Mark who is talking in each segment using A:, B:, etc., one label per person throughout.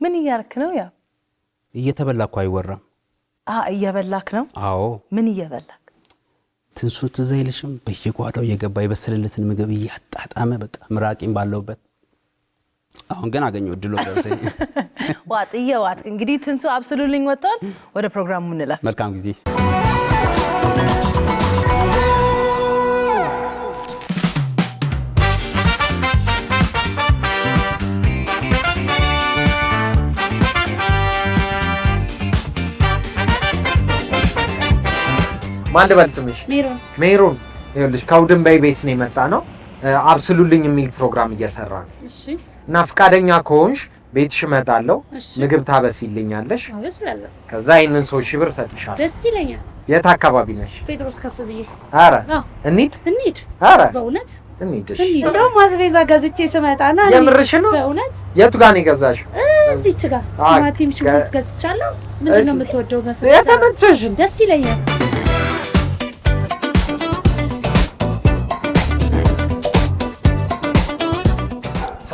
A: ምን እያረክ ነው? ያ
B: እየተበላኩ አይወራም።
A: እየበላክ ነው?
B: አዎ።
A: ምን እየበላክ?
B: ትንሱ ትዝ አይልሽም? በየጓዳው የገባ የበሰለለትን ምግብ እያጣጣመ በቃ ምራቂም ባለውበት። አሁን ግን አገኘው ድሎ ደርሰኝ።
A: ዋጥ እንግዲህ ትንሱ አብስሉልኝ ወጣን። ወደ ፕሮግራሙ እንለፍ።
B: መልካም ጊዜ።
C: ማን ልበል ስምሽ? ሜሮን። ይኸውልሽ ከውድን በይ ቤት ነው የመጣ ነው። አብስሉልኝ የሚል ፕሮግራም እየሰራ ነው። እሺ። እና ፍቃደኛ ከሆንሽ ቤትሽ እመጣለሁ፣ ምግብ ታበሲልኛለሽ። አበስላለሁ። ከዛ ይሄንን 3,000 ብር ሰጥሻለሁ። ደስ ይለኛል። የት አካባቢ ነሽ? ጴጥሮስ ከፍ ብዬ። አረ እንሂድ። አረ በእውነት እንሂድ። እሺ። እንደው ማስቤዛ ገዝቼ ስመጣና የምርሽ ነው? በእውነት። የቱ ጋር ነው የገዛሽው? እዚች ጋር ቲማቲም፣ ሽንኩርት ገዝቻለሁ። ምንድን ነው የምትወደው መሰለኝ? የተመቸሽ? ደስ ይለኛል።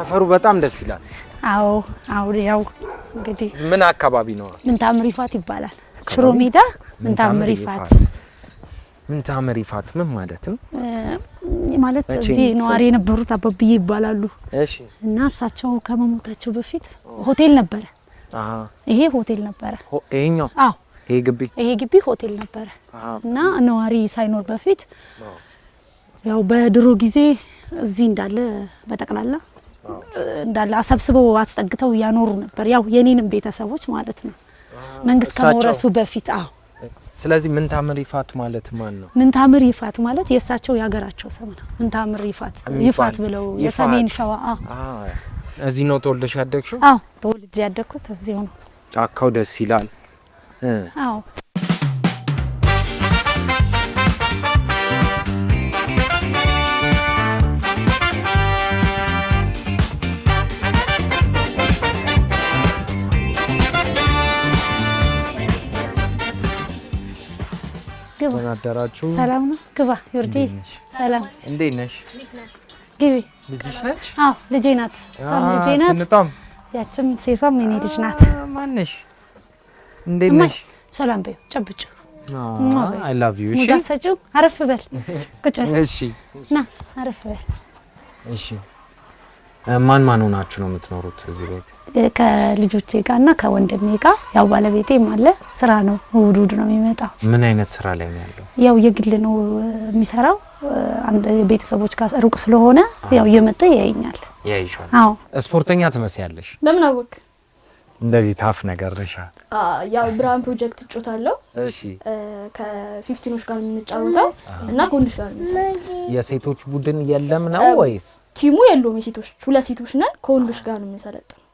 C: ሰፈሩ በጣም ደስ ይላል።
D: አዎ ያው እንግዲህ
C: ምን አካባቢ ነው?
D: ምንታምር ይፋት ይባላል። ሽሮ ሜዳ ምንታምር ይፋት።
C: ምንታምር ይፋት ምን ማለት ነው?
D: ማለት እዚህ ነዋሪ የነበሩት አባብዬ ይባላሉ። እሺ። እና እሳቸው ከመሞታቸው በፊት ሆቴል ነበረ። ይሄ ሆቴል ነበረ።
C: ይሄኛው? አዎ። ይሄ ግቢ ሆቴል ነበረ። እና ነዋሪ ሳይኖር በፊት ያው በድሮ ጊዜ እዚህ እንዳለ በጠቅላላ እንዳለ አሰብስበው አስጠግተው ያኖሩ ነበር። ያው የኔንም ቤተሰቦች ማለት ነው መንግስት ከመውረሱ በፊት። ስለዚህ ምንታምር ይፋት ማለት ማን ነው?
D: ምንታምር ይፋት ማለት የእሳቸው ያገራቸው ስም ነው። ምንታምር ይፋት ብለው የሰሜን ሸዋ።
C: እዚህ ነው ተወልደሽ ያደግሽው?
D: አዎ ተወልጄ ያደግኩት እዚህ ነው።
C: ጫካው ደስ ይላል።
D: አዎ።
C: አደራችሁ?
D: ሰላም ነው። ግባ ዮርዲ። ሰላም።
C: እንዴት ነሽ?
D: ግቢ።
C: ልጅሽ ነች?
D: አዎ ልጄ ናት። እሷም ልጄ ናት። እንጣም ያችም ሴቷም የኔ ልጅ ናት።
C: ማን ነሽ? እንዴት ነሽ?
D: ሰላም በይው። ጨብጭ።
C: አይ ላቭ ዩ። እሺ።
D: ሙዛሰጪው አረፍ በል። ቁጭ።
C: እሺ።
D: ና አረፍ በል።
C: እሺ። ማን ሆናችሁ ነው የምትኖሩት እዚህ ቤት?
D: ከልጆቼ ጋርና ከወንድሜ ጋር። ያው ባለቤቴም አለ። ስራ ነው ውዱድ ነው የሚመጣው።
C: ምን አይነት ስራ ላይ ነው ያለው?
D: ያው የግል ነው የሚሰራው። አንድ ቤተሰቦች ጋር ሩቅ ስለሆነ ያው እየመጣ ያይኛል።
C: ያይሻል?
D: አዎ።
C: ስፖርተኛ ትመስያለሽ።
E: ለምን አወቅ?
C: እንደዚህ ታፍ ነገር ነሻ?
E: ያው ብራን ፕሮጀክት እጮታለሁ።
C: እሺ።
E: ከ15ኖች ጋር የምንጫወተው እና ከወንዶች ጋር ነው።
C: የሴቶች ቡድን የለም ነው ወይስ?
E: ቲሙ የለውም። የሴቶች ሁለት ሴቶች ነን። ከወንዶች ጋር ነው የምንሰለጥነው።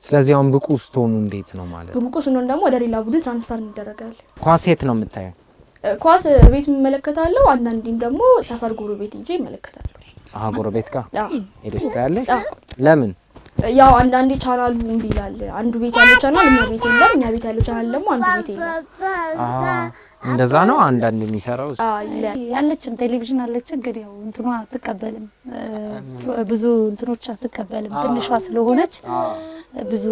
C: ስለዚህ አሁን ብቁ ስትሆኑ እንዴት ነው ማለት?
E: ብቁ ስንሆን ደግሞ ወደ ሌላ ቡድን ትራንስፈር እንደረጋለን።
C: ኳስ የት ነው የምታየው?
E: ኳስ ቤት እመለከታለሁ። አንዳንዴም ደግሞ ሰፈር ጎረቤት እንጂ እመለከታለሁ።
C: ጎረቤት ጋር ሄደሽ ታያለሽ? ለምን?
E: ያው አንዳንዴ ቻናሉ እምቢ ይላል። አንዱ ቤት ያለው ቻናል እኛ ቤት የለም፣ እኛ ቤት ያለው ቻናል ደግሞ አንዱ ቤት የለም።
C: እንደዛ ነው አንዳንድ የሚሰራው።
D: ያለችን ቴሌቪዥን አለችን፣ ግን ያው እንትኗ አትቀበልም። ብዙ እንትኖች አትቀበልም። ትንሿ ስለሆነች ብዙ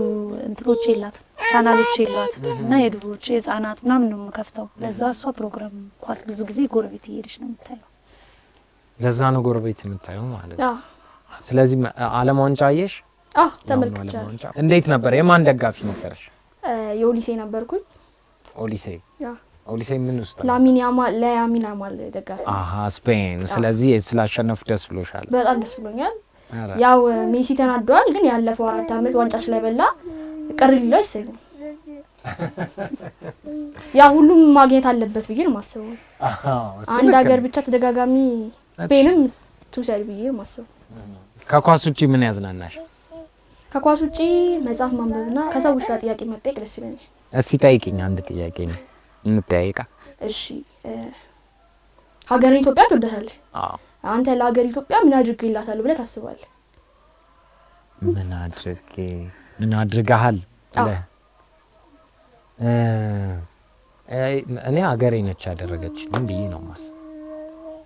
D: እንትኖች የላትም፣ ቻናሎች የላትም። እና የድሮች የህፃናት ምናምን ነው የምከፍተው። ለዛ እሷ ፕሮግራም ኳስ ብዙ ጊዜ ጎረቤት እየሄደች ነው የምታየው።
C: ለዛ ነው ጎረቤት የምታየው ማለት ነው። ስለዚህ ዓለም ዋንጫ አየሽ?
E: ተመልክቻለሁ።
C: እንዴት ነበር? የማን ደጋፊ ነበርሽ?
E: የኦሊሴ ነበርኩኝ።
C: ኦሊሴ ምን ውስጥ?
E: ላሚን ያማል ደጋፊ።
C: ስፔን። ስለዚህ ስላሸነፉ ደስ ብሎሻል?
E: በጣም ደስ ብሎኛል። ያው ሜሲ ተናዷል፣ ግን ያለፈው 4 አመት ዋንጫ ስለበላ ቅር ሊለው አይሰኝም። ያ ሁሉም ማግኘት አለበት ብዬ ነው የማስበው። አንድ ሀገር ብቻ ተደጋጋሚ ስፔንም ትውሰድ ብዬ ነው የማስበው።
C: ከኳስ ውጪ ምን ያዝናናሽ?
E: ከኳስ ውጪ መጽሐፍ ማንበብና ከሰዎች ጋር ጥያቄ መጠየቅ ደስ ይለኛል።
C: እስቲ ጠይቂኝ አንድ ጥያቄ ነው እንጠያይቃ።
E: እሺ። ሀገር ኢትዮጵያ ትወዳታለህ? አንተ ለሀገር ኢትዮጵያ ምን አድርገህላታል ብለህ ታስባለህ?
C: ምን አድርገሃል? እኔ ሀገሬ ነች ያደረገችልኝ ብዬ ነው የማስበው።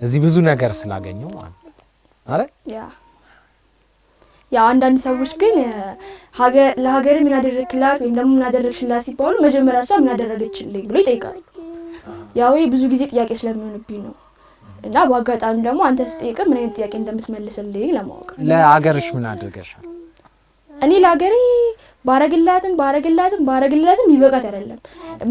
C: እዚህ ብዙ ነገር ስላገኘው ማለት አይደል?
E: ያው አንዳንድ ሰዎች ግን ለሀገር ምን አደረግክላት ወይም ደግሞ ምን አደረግሽላት ሲባሉ መጀመሪያ እሷ ምን አደረገችልኝ ብሎ ይጠይቃሉ። ያው ብዙ ጊዜ ጥያቄ ስለሚሆንብኝ ነው እና በአጋጣሚ ደግሞ አንተ ስጠይቅ ምን አይነት ጥያቄ እንደምትመልስልኝ ለማወቅ።
C: ለሀገርሽ ምን አድርገሻል?
E: እኔ ለሀገሬ ባረግላትም ይበቃት አይደለም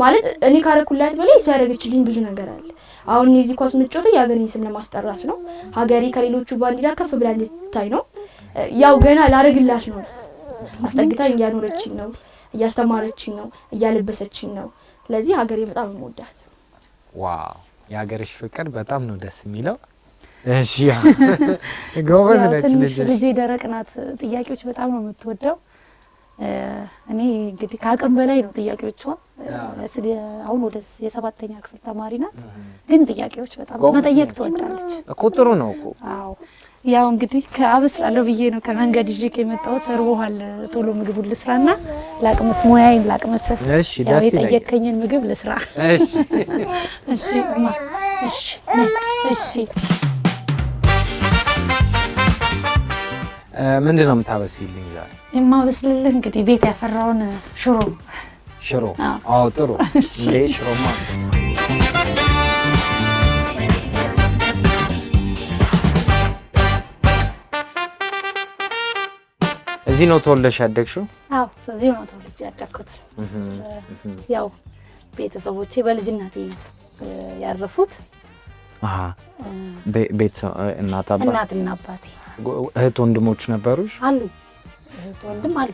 E: ማለት እኔ ካረኩላት በላይ እሷ ያደረገችልኝ ብዙ ነገር አለ። አሁን እዚህ ኳስ ምጮት የሀገሬን ስም ለማስጠራት ነው። ሀገሬ ከሌሎቹ ባንዲራ ከፍ ብላ እንድትታይ ነው። ያው ገና ላረግላት ነው። አስጠግታኝ እያኖረችኝ ነው፣ እያስተማረችኝ ነው፣ እያለበሰችኝ ነው። ስለዚህ ሀገሬ በጣም የምወዳት።
C: ዋው የሀገርሽ ፍቅር በጣም ነው ደስ የሚለው። እሺ ጎበዝ ነች
D: ልጄ ደረቅ ናት። ጥያቄዎች በጣም ነው የምትወደው። እኔ እንግዲህ ከአቅም በላይ ነው ጥያቄዎቿ። አሁን ወደ የ7ኛ ክፍል ተማሪ ናት፣ ግን ጥያቄዎች በጣም መጠየቅ ትወዳለች
C: እኮ። ጥሩ ነው እኮ።
D: አዎ ያው እንግዲህ ከአበስላለሁ ብዬ ነው ከመንገድ ይዤ የመጣሁት። እርቦሃል ቶሎ ምግቡን ልስራና ላቅምስ ሙያዬን ላቅምስ።
C: እሺ ደስ ይላል።
D: የጠየቀኝን ምግብ ልስራ።
C: እሺ
D: እሺ እሺ እሺ።
C: ምንድን ነው የምታበስይልኝ ዛሬ?
D: የማበስልልህ እንግዲህ ቤት ያፈራውን ሽሮ።
C: አዎ ጥሩ እንዴ ሽሮማ እዚህ ነው ተወልደሽ ያደግሽው?
D: አዎ እዚህ ነው ተወልጄ ያደግኩት። ያው ቤተሰቦቼ በልጅነቴ ያረፉት። እናትና አባቴ።
C: እህት ወንድሞች ነበሩሽ?
D: አሉ። እህት ወንድም አሉ።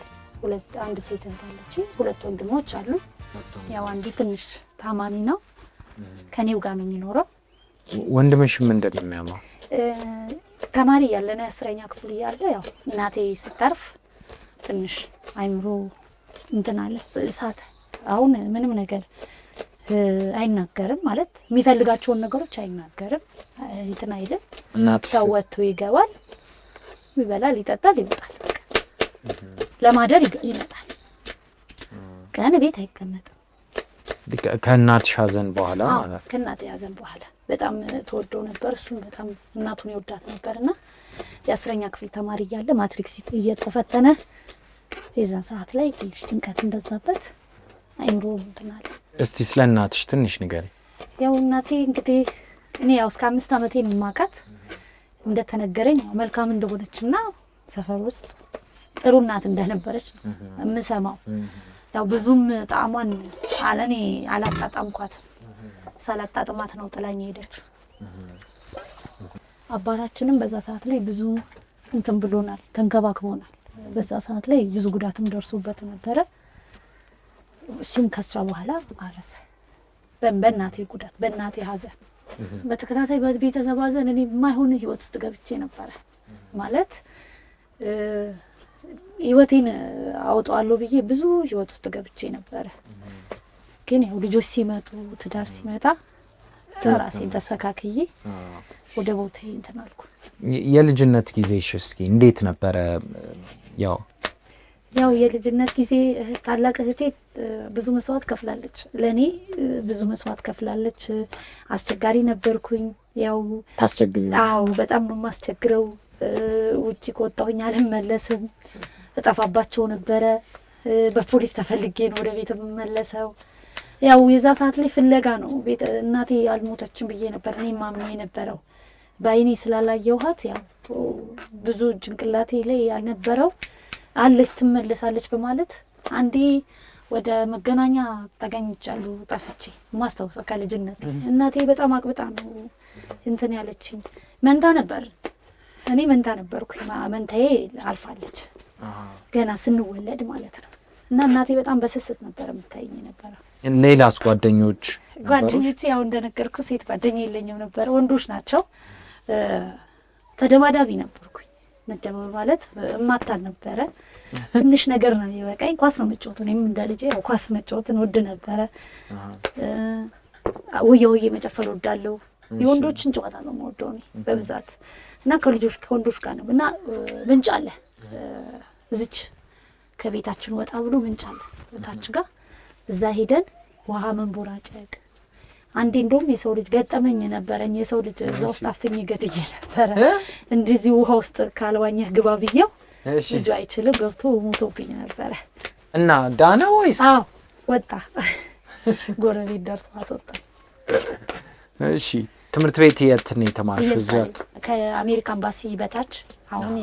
D: አንድ ሴት እህት አለችኝ፣ 2 ወንድሞች አሉ። ያው አንዱ ትንሽ ታማሚ ነው፣ ከኔው ጋር ነው የሚኖረው።
C: ወንድምሽ ምንድን ነው የሚያማው?
D: ተማሪ ያለ ነው 10ኛ ክፍል እያለ ያው እናቴ ስታርፍ ትንሽ አይምሮ እንትን አለ እሳት። አሁን ምንም ነገር አይናገርም ማለት የሚፈልጋቸውን ነገሮች አይናገርም። እንትን አይደል ተወጥቶ ይገባል፣ ይበላል፣ ይጠጣል፣ ይወጣል። ለማደር ይመጣል። ቀን ቤት አይቀመጥም።
C: ከእናትሽ ሐዘን በኋላ ማለት
D: ከእናቴ ሐዘን በኋላ በጣም ተወደው ነበር። እሱም በጣም እናቱን ይወዳት ነበርና የ10ኛ ክፍል ተማሪ እያለ ማትሪክስ እየተፈተነ የዛን ሰዓት ላይ ትንሽ ጭንቀት እንደዛበት አይምሮ እንትን አለ።
C: እስቲ ስለ እናትሽ ትንሽ ንገሪ።
D: ያው እናቴ እንግዲህ እኔ ያው እስከ 5 ዓመቴ ነው የማውቃት። እንደተነገረኝ ያው መልካም እንደሆነችና ሰፈር ውስጥ ጥሩ እናት እንደነበረች የምሰማው። ያው ብዙም ጣዕሟን አለኔ አላጣጣምኳት። ሳላጣጥማት ነው ጥላኝ ሄደችው። አባታችንም በዛ ሰዓት ላይ ብዙ እንትን ብሎናል፣ ተንከባክቦናል። በዛ ሰዓት ላይ ብዙ ጉዳትም ደርሶበት ነበረ። እሱም ከሷ በኋላ አረሰ። በእናቴ ጉዳት፣ በእናቴ ሐዘን በተከታታይ በቤተሰብ ሐዘን እኔ የማይሆን ህይወት ውስጥ ገብቼ ነበረ። ማለት ህይወቴን አውጣዋለሁ ብዬ ብዙ ህይወት ውስጥ ገብቼ ነበረ። ግን ያው ልጆች ሲመጡ ትዳር ሲመጣ ራሴን ተስተካክዬ ወደ ቦታዬ እንትን አልኩ።
C: የልጅነት ጊዜሽ እስኪ እንዴት ነበረ?
D: ያው የልጅነት ጊዜ ታላቅ እህቴ ብዙ መስዋዕት ከፍላለች፣ ለኔ ብዙ መስዋዕት ከፍላለች። አስቸጋሪ ነበርኩኝ። ያው
C: ታስቸግሪ?
D: አዎ በጣም ነው የማስቸግረው። ውጪ ከወጣሁኝ አልመለስም፣ እጠፋባቸው ነበረ። በፖሊስ ተፈልጌ ነው ወደ ቤት የምመለሰው። ያው የዛ ሰዓት ላይ ፍለጋ ነው። እናቴ አልሞተችም ብዬ ነበር እኔ ማምነው የነበረው። በአይኔ ስላላየኋት ያው ብዙ ጭንቅላቴ ላይ ያልነበረው አለች ትመለሳለች በማለት አንዴ ወደ መገናኛ ተገኝቻለሁ ጠፍቼ ማስታወሰው ከልጅነት። እናቴ በጣም አቅብጣ ነው እንትን ያለችኝ። መንታ ነበር፣ እኔ መንታ ነበርኩኝ። መንታዬ አልፋለች ገና ስንወለድ ማለት ነው። እና እናቴ በጣም በስስት ነበር የምታየኝ ነበር።
C: ሌላስ ጓደኞች?
D: ጓደኞቼ ያው እንደነገርኩ ሴት ጓደኛ የለኝም ነበር፣ ወንዶች ናቸው። ተደባዳቢ ነበርኩኝ። መደባበብ ማለት እማታል ነበረ። ትንሽ ነገር ነው የሚበቃኝ። ኳስ ነው መጫወት። እኔም እንደ ልጄ ያው ኳስ መጫወትን ወድ ነበረ። ወየ መጨፈር ወዳለሁ። የወንዶችን ጨዋታ ነው የምወደው እኔ በብዛት እና ከወንዶች ጋር ነው። እና ምንጭ አለ እዚች ከቤታችን ወጣ ብሎ ምንጭ አለ ታች ጋር፣ እዛ ሄደን ውሃ መንቦራጨቅ። አንዴ እንደውም የሰው ልጅ ገጠመኝ ነበረኝ። የሰው ልጅ እዛ ውስጥ አፍኝ ገድዬ ነበረ። እንደዚህ ውሃ ውስጥ ካልዋኘህ ግባ ብዬው ልጁ አይችልም ገብቶ ሞቶብኝ ነበረ።
C: እና ዳና ወይስ?
D: አዎ ወጣ። ጎረቤት ደርሶ አስወጣ።
C: እሺ ትምህርት ቤት የት ነው የተማርሽው? እዛ
D: ከአሜሪካ ኤምባሲ በታች አሁን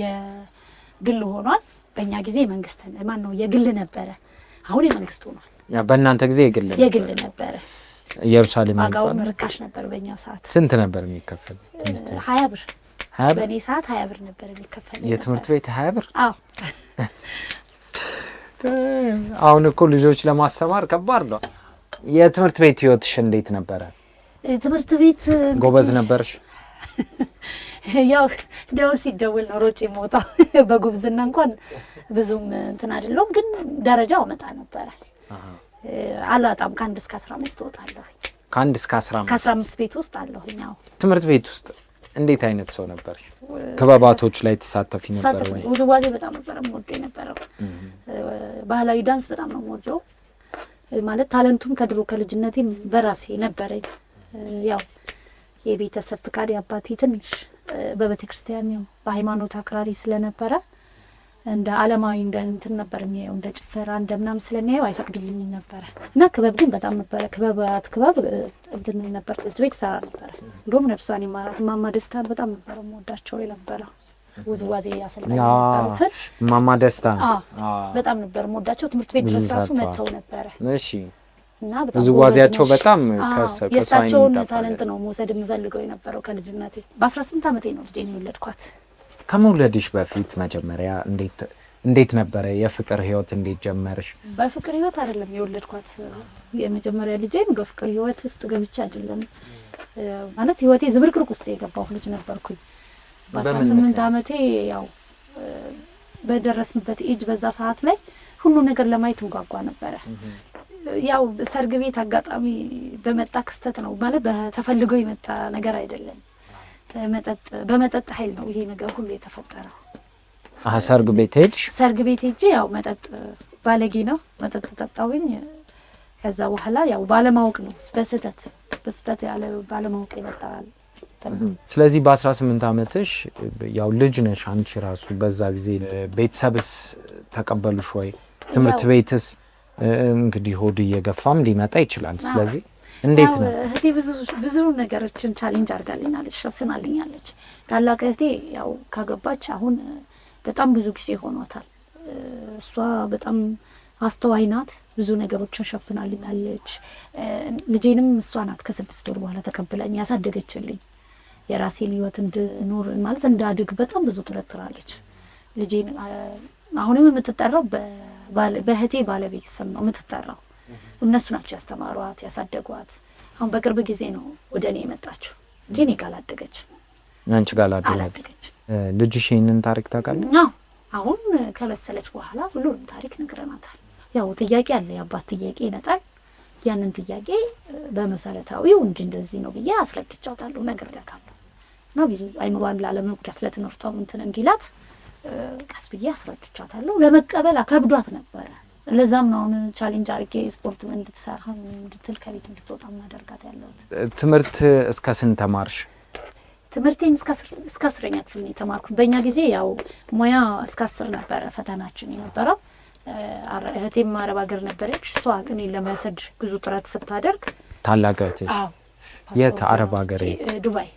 D: የግል ሆኗል። በእኛ ጊዜ መንግስት ማን ነው የግል ነበረ። አሁን የመንግስት ሆኗል።
C: ያ በእናንተ ጊዜ የግል
D: ነበረ።
C: ኢየሩሳሌም
D: ዋጋው ርካሽ ነበር። በእኛ ሰዓት
C: ስንት ነበር የሚከፈል?
D: 20 ብር። በእኔ ሰዓት 20 ብር ነበር የሚከፈል
C: የትምህርት ቤት 20 ብር።
D: አዎ
C: አሁን እኮ ልጆች ለማስተማር ከባድ ነው። የትምህርት ቤት ህይወትሽ እንዴት ነበረ?
D: ትምህርት ቤት
C: ጎበዝ ነበርሽ?
D: ያው ደውል ሲደውል ነው ሮጬ የምወጣው። በጉብዝና እንኳን ብዙም እንትን አይደለም፣ ግን ደረጃው አመጣ ነበረ። አላጣም። ከ1 እስከ 15 እወጣለሁ።
C: ከ1 እስከ 15
D: ከ15 ቤት ውስጥ አለሁ። ያው
C: ትምህርት ቤት ውስጥ እንዴት አይነት ሰው ነበርሽ? ክበባቶች ላይ ተሳተፊ ነበር ወይ?
D: ውዝዋዜ በጣም ነበር የምወደው የነበረው። ባህላዊ ዳንስ በጣም ነው የምወደው። ማለት ታለንቱም ከድሮ ከልጅነቴም በራሴ ነበረኝ። ያው የቤተሰብ ፍቃድ አባቴ ትንሽ በቤተ ክርስቲያን ያው በሃይማኖት አክራሪ ስለነበረ እንደ ዓለማዊ እንደ እንትን ነበር የሚያየው፣ እንደ ጭፈራ እንደ ምናምን ስለሚያየው አይፈቅድልኝም ነበረ። እና ክበብ ግን በጣም ነበረ። ክበብ እንትን ነበር። ትምህርት ቤት ሰራ ነበረ። እንደውም ነፍሷን ይማራት ማማ ደስታ በጣም ነበር የምወዳቸው የነበረው። ውዝዋዜ ያሰልጣኝ ነበሩት
C: ማማ ደስታ።
D: በጣም ነበር የምወዳቸው። ትምህርት ቤት ድረስ ራሱ መጥተው ነበረ።
C: እሺ።
D: እና በጣም
C: ውዝዋዜያቸው በጣም
D: የእሳቸውን ታለንት ነው መውሰድ የሚፈልገው የነበረው ከልጅነቴ። በ18 ዓመቴ ነው ልጄን የወለድኳት።
C: ከመውለድሽ በፊት መጀመሪያ እንዴት ነበረ የፍቅር ህይወት? እንዴት ጀመርሽ?
D: በፍቅር ህይወት አይደለም የወለድኳት። የመጀመሪያ ልጄን በፍቅር ህይወት ውስጥ ገብቼ አይደለም። ማለት ህይወቴ ዝብርቅርቅ ውስጥ የገባሁ ልጅ ነበርኩኝ። በ18 ዓመቴ ያው በደረስንበት ኤጅ በዛ ሰዓት ላይ ሁሉ ነገር ለማየት እንጓጓ ነበረ። ያው ሰርግ ቤት አጋጣሚ በመጣ ክስተት ነው። ማለት በተፈልገው የመጣ ነገር አይደለም። በመጠጥ ኃይል ነው ይሄ ነገር ሁሉ የተፈጠረው።
C: ሰርግ ቤት ሄድሽ?
D: ሰርግ ቤት ሄጄ ያው መጠጥ ባለጌ ነው መጠጥ ጠጣሁኝ። ከዛ በኋላ ያው ባለማወቅ ነው በስህተት ያለ ባለማወቅ ይመጣል።
C: ስለዚህ በ18 ዓመትሽ ያው ልጅ ነሽ አንቺ ራሱ። በዛ ጊዜ ቤተሰብስ ተቀበሉሽ ወይ? ትምህርት ቤትስ እንግዲህ ሆድ እየገፋም ሊመጣ ይችላል። ስለዚህ እንዴት ነው?
D: እህቴ ብዙ ነገሮችን ቻሌንጅ አድርጋልኛለች፣ ሸፍናልኛለች። ታላቅ እህቴ ያው ካገባች አሁን በጣም ብዙ ጊዜ ሆኗታል። እሷ በጣም አስተዋይ ናት። ብዙ ነገሮችን ሸፍናልኛለች። ልጄንም እሷ ናት ከ6 ወር በኋላ ተቀብላኝ ያሳደገችልኝ። የራሴን ህይወት እንድኖር ማለት እንዳድግ በጣም ብዙ ትረትራለች። ልጄን አሁንም የምትጠራው በእህቴ ባለቤት ስም ነው የምትጠራው። እነሱ ናቸው ያስተማሯት ያሳደጓት። አሁን በቅርብ ጊዜ ነው ወደ እኔ የመጣችው እንጂ እኔ ጋር አላደገችም።
C: አንቺ ጋር አላደገችም። ልጅሽ ይህንን ታሪክ ታውቃለች?
D: አዎ አሁን ከበሰለች በኋላ ሁሉንም ታሪክ ነግረናታል። ያው ጥያቄ አለ፣ የአባት ጥያቄ ይመጣል። ያንን ጥያቄ በመሰረታዊው እንደዚህ ነው ብዬ አስረድቻታለሁ፣ ነግሬያታለሁ። እና ብዙ አይምሯን ላለመጉዳት ለትምህርቷም እንትን እንዲላት ቀስ ብዬ አስረድቻታለሁ። ለመቀበል ከብዷት ነበረ። ለዛም ነው አሁን ቻሌንጅ አድርጌ ስፖርት እንድትሰራ እንድትል ከቤት እንድትወጣ ማደርጋት ያለሁት።
C: ትምህርት እስከ ስንት ተማርሽ?
D: ትምህርቴን እስከ 10ኛ ክፍል ነው የተማርኩት። በእኛ ጊዜ ያው ሙያ እስከ 10 ነበረ ፈተናችን የነበረው። እህቴም አረብ ሀገር ነበረች። እሷ ግን ለመውሰድ ብዙ ጥረት ስታደርግ
C: ታላቅ እህትሽ የት አረብ ሀገር?
D: ዱባይ።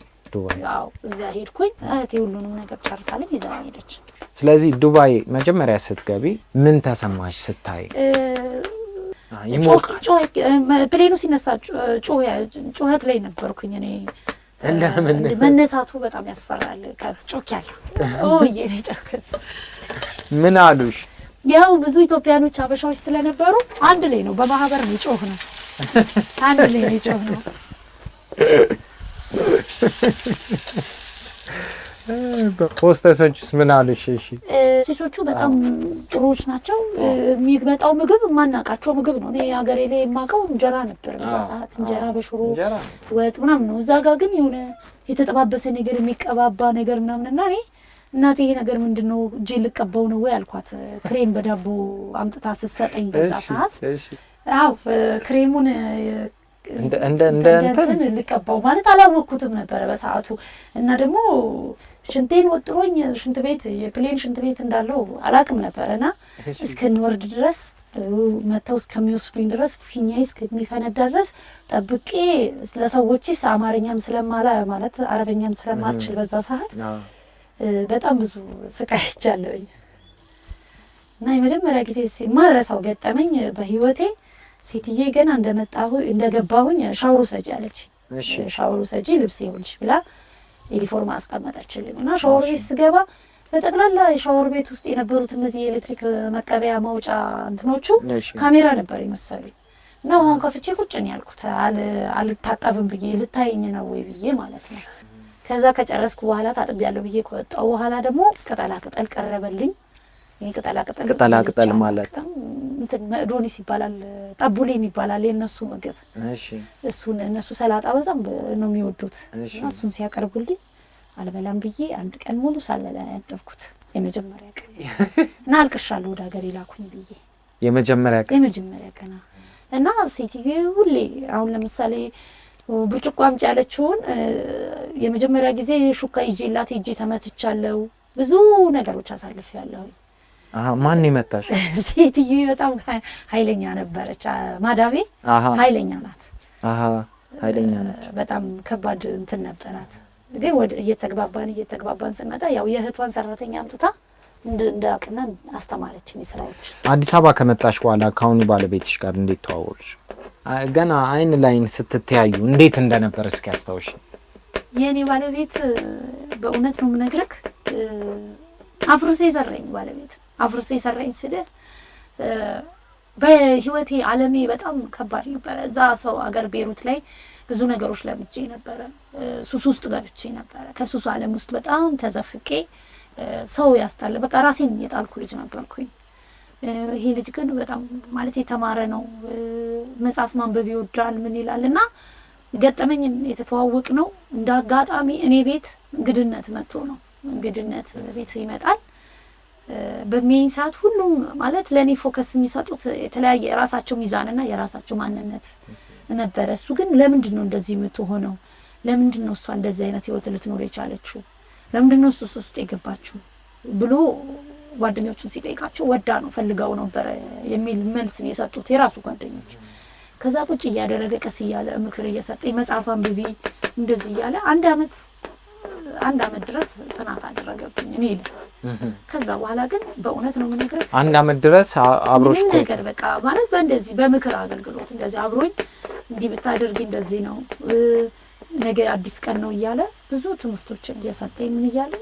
D: ያው እዛ ሄድኩኝ። እህቴ ሁሉንም ነገር ጨርሳለች፣ ይዛ ሄደች።
C: ስለዚህ ዱባይ መጀመሪያ ስትገቢ ምን ተሰማሽ ስታይ? ይሞቃል።
D: ፕሌኑ ሲነሳ ጩኸት ላይ ነበርኩኝ እኔ።
C: እንደምን
D: መነሳቱ በጣም ያስፈራል። ጮክ ያለ ይሄ ጨከን
C: ምን አሉሽ?
D: ያው ብዙ ኢትዮጵያኖች አበሻዎች ስለነበሩ አንድ ላይ ነው በማህበር ነው ጮህ ነው አንድ ላይ ነው ጮህ ነው።
C: ሆስተሶችስ ምን አሉሽ? እሺ
D: ሴቶቹ በጣም ጥሩዎች ናቸው። የሚመጣው ምግብ የማናውቃቸው ምግብ ነው። እኔ ሀገሬ ላይ የማውቀው እንጀራ ነበር በዛ ሰዓት፣ እንጀራ በሽሮ ወጥ ምናምን ነው። እዛ ጋር ግን የሆነ የተጠባበሰ ነገር የሚቀባባ ነገር ምናምን እና እኔ እናቴ ይሄ ነገር ምንድነው እጄ ልቀባው ነው ወይ አልኳት። ክሬም በዳቦ አምጥታ ስትሰጠኝ በዛ ሰዓት አው ክሬሙን እንትን ልቀባው ማለት አላወቅኩትም ነበረ በሰዓቱ። እና ደግሞ ሽንቴን ወጥሮኝ ሽንት ቤት የፕሌን ሽንት ቤት እንዳለው አላቅም ነበረ እና እስክንወርድ ድረስ መተው እስከሚወስዱኝ ድረስ ፊኛዬ እስከሚፈነዳ ድረስ ጠብቄ ለሰዎችስ አማርኛም ስለማላ ማለት አረበኛም ስለማልችል በዛ ሰዓት በጣም ብዙ ስቃይ አይቻለሁኝ። እና የመጀመሪያ ጊዜ ማረሳው ገጠመኝ በህይወቴ ሴትዬ ገና እንደገባሁኝ ሻወር ሰጂ አለች። ሻወር ሰጂ ልብስ ይሁንሽ ብላ ዩኒፎርም አስቀመጠችልኝ እና ሻወር ቤት ስገባ በጠቅላላ የሻወር ቤት ውስጥ የነበሩት እነዚህ የኤሌክትሪክ መቀበያ ማውጫ እንትኖቹ ካሜራ ነበር የመሰሉኝ እና ውሃውን ከፍቼ ቁጭ ነው ያልኩት። አልታጠብም ብዬ ልታየኝ ነው ወይ ብዬ ማለት ነው። ከዛ ከጨረስኩ በኋላ ታጥቤያለሁ ብዬ ከወጣሁ በኋላ ደግሞ ቅጠላ ቅጠል ቀረበልኝ። ቅጠላ
C: ቅጠል ማለት
D: እንትን መዕዶኒስ ይባላል፣ ጠቡሌ ይባላል የነሱ ምግብ። እሱን እነሱ ሰላጣ በዛም ነው የሚወዱት። እሱን ሲያቀርቡልኝ አልበላም ብዬ አንድ ቀን ሙሉ ሳልበላ ያደርኩት የመጀመሪያ ቀን እና አልቅሻለሁ ወደ ሀገር ይላኩኝ ብዬ
C: የመጀመሪያ ቀን
D: እና ሴትዬ ሁሌ አሁን ለምሳሌ ብርጭቆ አምጪ ያለችውን የመጀመሪያ ጊዜ ሹካ ይዤላት ሄጄ ተመትቻለሁ። ብዙ ነገሮች አሳልፌያለሁ።
C: ማን ይመታሽ?
D: ሴትዬ በጣም ኃይለኛ ነበረች። ማዳሜ ኃይለኛ ናት።
C: ኃይለኛ ናት።
D: በጣም ከባድ እንትን ነበራት። ግን ወደ እየተግባባን ስንመጣ ያው የእህቷን ሰራተኛ አምጥታ እንዳውቅና አስተማረችኝ ስራዎች።
C: አዲስ አበባ ከመጣሽ በኋላ ከአሁኑ ባለቤትሽ ጋር እንዴት ተዋወቅሽ? ገና አይን ላይን ስትተያዩ እንዴት እንደነበር እስኪ አስታውሽ።
D: የኔ ባለቤት በእውነት ነው የምነግርህ አፍርሶ የሰራኝ ባለቤት አፍርሶ የሰራኝ ስለ በህይወቴ ዓለሜ በጣም ከባድ ነበር። እዛ ሰው አገር ቤሩት ላይ ብዙ ነገሮች ለምጄ ነበረ። ሱስ ውስጥ ገብቼ ነበረ። ከሱስ ዓለም ውስጥ በጣም ተዘፍቄ ሰው ያስጣለ በቃ ራሴን የጣልኩ ልጅ ነበርኩኝ። ይሄ ልጅ ግን በጣም ማለት የተማረ ነው፣ መጽሐፍ ማንበብ ይወዳል፣ ምን ይላልና ገጠመኝ የተተዋወቅ ነው። እንደ አጋጣሚ እኔ ቤት እንግድነት መጥቶ ነው። እንግድነት ቤት ይመጣል። በሚያይኝ ሰዓት ሁሉም ማለት ለኔ ፎከስ የሚሰጡት የተለያየ የራሳቸው ሚዛንና የራሳቸው ማንነት ነበረ። እሱ ግን ለምንድን ነው እንደዚህ የምትሆነው? ለምንድን ነው እሷ እንደዚህ አይነት ህይወት ልትኖር የቻለችው? ለምንድን ነው እሱ ውስጥ የገባችው ብሎ ጓደኞቹን ሲጠይቃቸው ወዳ ነው ፈልጋው ነበር የሚል መልስ ነው የሰጡት የራሱ ጓደኞች። ከዛ ቁጭ እያደረገ ቀስ እያለ ምክር እየሰጠኝ መጽሐፍ አንብቢ እንደዚህ እያለ አንድ አመት ድረስ ጽናት አደረገብኝ እኔ። ከዛ በኋላ ግን በእውነት ነው የምነግርህ
C: አንድ አመት ድረስ አብሮሽ
D: ነገር በቃ ማለት በእንደዚህ በምክር አገልግሎት እንደዚህ አብሮኝ እንዲህ ብታደርጊ እንደዚህ ነው ነገ አዲስ ቀን ነው እያለ ብዙ ትምህርቶችን እየሰጠኝ ምን እያለ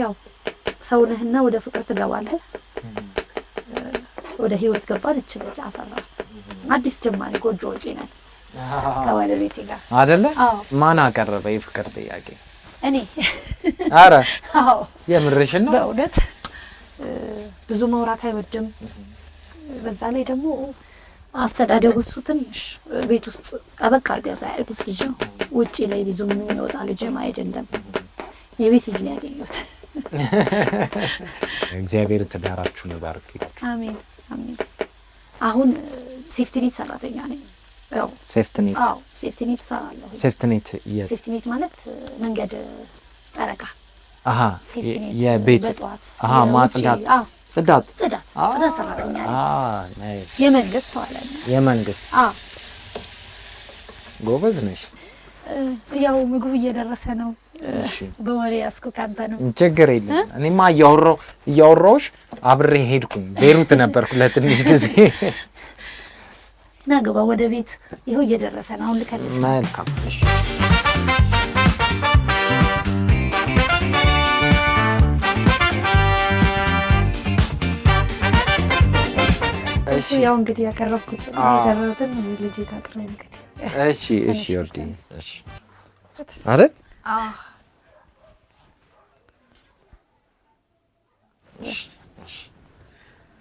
D: ያው ሰውነህና ወደ ፍቅር ትገባለህ። ወደ ህይወት ገባን። እቺ ልጅ አሰራ አዲስ ጀማሪ ጎጆ ወጪ ነን ከባለቤቴ ጋር
C: አይደለ? ማን አቀረበ የፍቅር ጥያቄ?
D: እኔ።
C: አረ አዎ የምርሽን ነው?
D: በእውነት ብዙ ማውራት አይወድም። በዛ ላይ ደግሞ አስተዳደጉ እሱ ትንሽ ቤት ውስጥ ጠበቅ አድርጋ ያሳያልኩት ልጅ ነው። ውጪ ላይ ብዙ ምንም የሚወጣ ልጅም አይደለም። የቤት ልጅ ነው ያገኘሁት።
C: እግዚአብሔር ትዳራችሁን ይባርክ።
D: አሜን አሜን። አሁን ሴፍቲኔት ሰራተኛ ነኝ። ያው
C: ሴፍቲኔት?
D: አዎ ሴፍቲኔት ሰራለሁ። ሴፍቲኔት ማለት መንገድ ጠረጋ።
C: የቤት
D: በጠዋት
C: ማጽዳት። ጽዳት
D: ሰራተኛ ነኝ። የመንግስት ማለት ነው።
C: የመንግስት ጎበዝ ነሽ።
D: ያው ምግቡ እየደረሰ ነው። በወሬ ያስኩ ካንተ ነው።
C: ችግር የለም። እኔማ እያወራሁሽ አብሬ ሄድኩኝ። ቤሩት ነበርኩ ለትንሽ ጊዜ።
D: ና ግባ ወደ ቤት። ይኸው እየደረሰ ነው። አሁን ልከልስ።
C: መልካም።
D: እሺ ያው እንግዲህ ያቀረብኩት የሰራሁትን ልጅ ታቅርብ እንግዲህ።
C: እሺ ወርዲ። እሺ አይደል?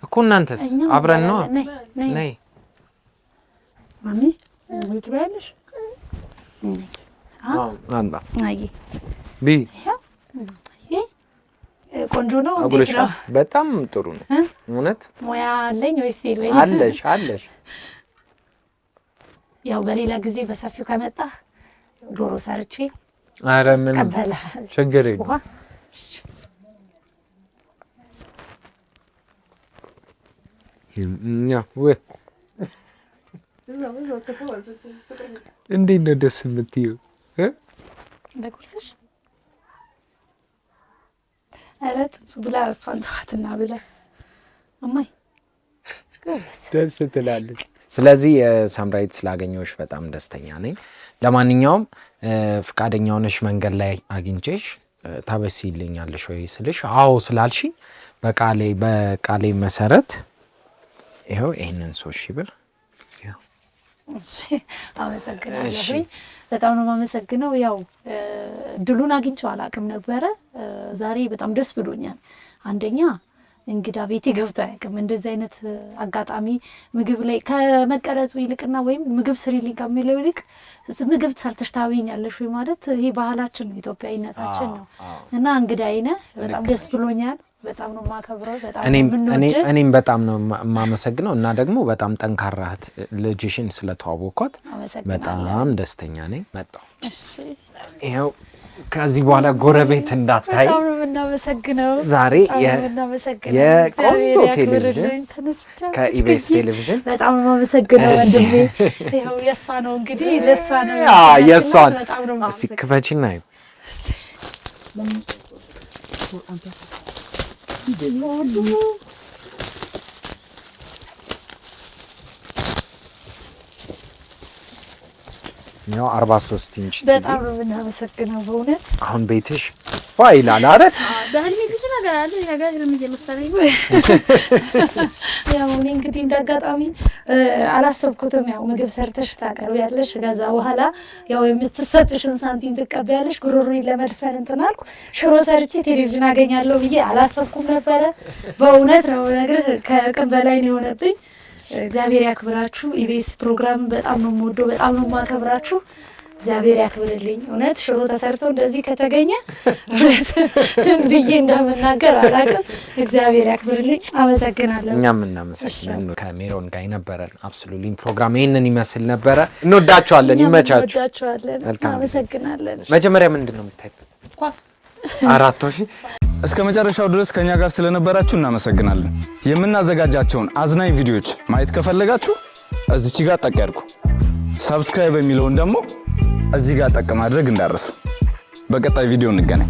C: እኮ እናንተስ አብረን ነው? ነይ
D: ማሚ ልትበያለሽ?
C: አንባ
D: አይ
C: ቢ
D: ቆንጆ ነው።
C: አጉረሻ በጣም ጥሩ ነው። እውነት
D: ሙያ አለኝ ወይስ የለኝ?
C: አለሽ
D: ያው በሌላ ጊዜ በሰፊው ከመጣ ዶሮ ሰርቼ
C: ኧረ ምን ችግር የለም። ወይ እንዴት ነው ደስ የምትይው
D: ለቁርስሽ አላት ብላ እሷን ተዋትና ብላ እማይ
C: ደስ ትላለች። ስለዚህ ሳምራዊት ስላገኘሁሽ በጣም ደስተኛ ነኝ። ለማንኛውም ፍቃደኛ ሆነሽ መንገድ ላይ አግኝቼሽ ታበሲልኛለሽ ወይ ስልሽ አዎ ስላልሽኝ በቃሌ መሰረት ይኸው ይሄንን 3000 ብር
D: አመሰግናለሁ። በጣም ነው የማመሰግነው። ያው ድሉን አግኝቼው አላውቅም ነበረ። ዛሬ በጣም ደስ ብሎኛል። አንደኛ እንግዳ ቤቴ ገብቶ አያውቅም። እንደዚህ አይነት አጋጣሚ ምግብ ላይ ከመቀረጹ ይልቅና ወይም ምግብ ስሪልኝ ከሚለው ይልቅ ምግብ ሰርተሽ ታበይኛለሽ ወይ ማለት ይሄ ባህላችን ነው፣ ኢትዮጵያዊነታችን ነው እና እንግዳዬ ነህ። በጣም ደስ ብሎኛል። በጣም ነው የማከብረው።
C: እኔም በጣም ነው የማመሰግነው እና ደግሞ በጣም ጠንካራ ልጅሽን ስለተዋወቅኳት በጣም ደስተኛ ነኝ። መጣሁ። ይኸው ከዚህ በኋላ ጎረቤት እንዳታይ።
D: በጣም ነው የምናመሰግነው።
C: ዛሬ የቆንጆ ቴሌቪዥን ከኢቢኤስ ቴሌቪዥን
D: በጣም ነው የማመሰግነው ወንድሜ። ይኸው የእሷ ነው እንግዲህ ለእሷ ነው
C: የእሷን። እስኪ ክፈቺና ይኸው ያው 43 ኢንች
D: በጣም ነው የምናመሰግነው በእውነት።
C: አሁን ቤትሽ ይላል አይደል?
E: በህልሜ ብዙ ነገር አለ። ነገር ህልም እየመሰለኝ ነው።
D: ያው እኔ እንግዲህ እንዳጋጣሚ አላሰብኩትም። ያው ምግብ ሰርተሽ ታቀርቢያለሽ፣ ከዛ በኋላ ያው የምትሰጥሽን ሳንቲም ትቀበያለሽ። ጉሮሮዬን ለመድፈን እንትን አልኩ። ሽሮ ሰርቼ ቴሌቪዥን አገኛለሁ ብዬ አላሰብኩም ነበረ። በእውነት ነው ነገር ከቅን በላይ ነው የሆነብኝ። እግዚአብሔር ያክብራችሁ። ኢቢኤስ ፕሮግራም በጣም ነው የምወደው፣ በጣም ነው የማከብራችሁ። እግዚአብሔር ያክብርልኝ። እውነት ሽሮ ተሰርቶ እንደዚህ ከተገኘ ብዬ እንደምናገር አላውቅም። እግዚአብሔር ያክብርልኝ። አመሰግናለሁ።
C: እኛም እናመሰግናለን። ከሜሮን ጋር የነበረን አብሶሉትሊ ፕሮግራም ይሄንን ይመስል ነበረ። እንወዳችኋለን። ይመቻችሁ።
D: እንወዳችኋለን። አመሰግናለን።
C: መጀመሪያ ምንድን ነው የምታይበት?
E: ኳስ
C: 4,000
F: እስከ መጨረሻው ድረስ ከኛ ጋር ስለነበራችሁ እናመሰግናለን። የምናዘጋጃቸውን አዝናኝ ቪዲዮዎች ማየት ከፈለጋችሁ እዚች ጋር ጠቅ ያድርጉ። ሰብስክራይብ የሚለውን ደግሞ እዚህ ጋር ጠቅ ማድረግ እንዳረሱ። በቀጣይ ቪዲዮ እንገናኝ።